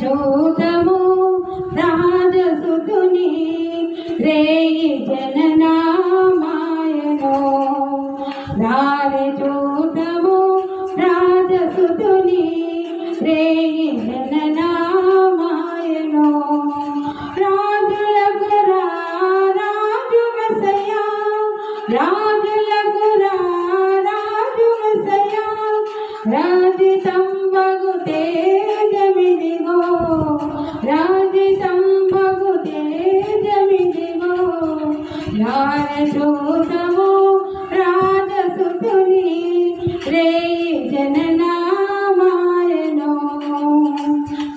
చూడము రాజసుతుని రేయి జననామాయనో రారే చూడము రాజసుతుని రేయి జననామాయనో రాజులకు రాజు మసయా రాజులకు రాజు మసయా రాజితంబగు తేజమిదిగో రాజితంబగు తేజమిదిగో రాజసూతము రాజసుతుని రేయి జననామాయనో.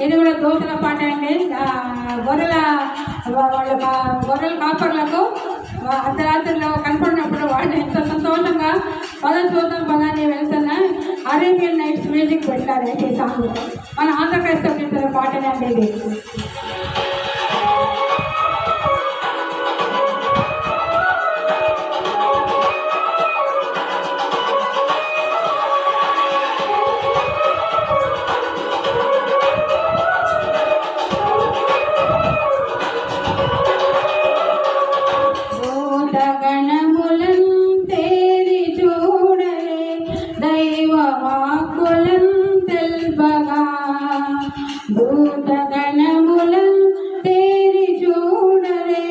ఇది కూడా దోతల పాట అండి. గొర్రెల కాపర్లకు అర్ధరాత్రిలో కనపడినప్పుడు వాళ్ళు ఎంత సంతోషంగా చూద్దాం పదాన్ని వెళ్తున్నా అరేబియన్ నైట్స్ మ్యూజిక్ పెట్టారు. ఈ సాంగ్ మన ఆంధ్ర క్రైస్తవ పాటనే అండి ఇది. భూతగణములం తేరి చూడరే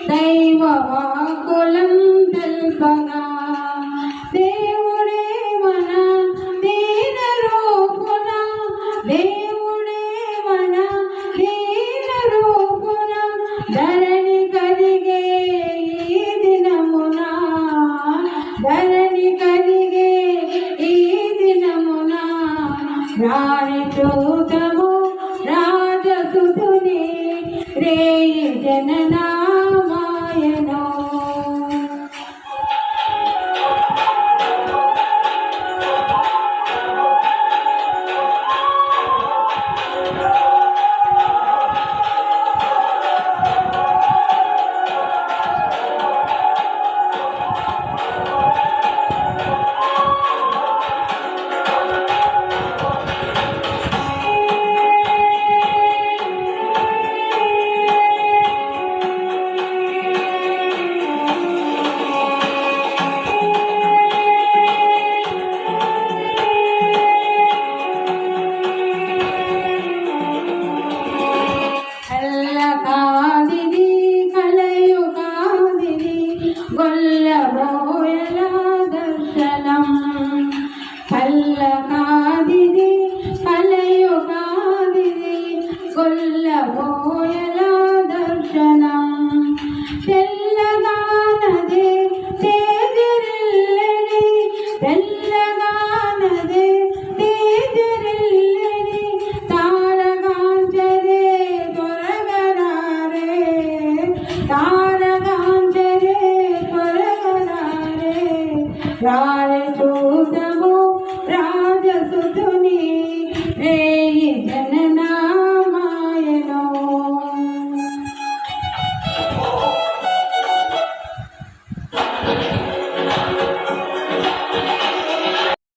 దైవ వాకులం తెల్పగా దేవుడే మన దీన రూపున దేవుడే మన దీన రూపున ధరణి కలిగే ఈ దినమున ధరణి కలిగే ఈ దినమున రాని చూత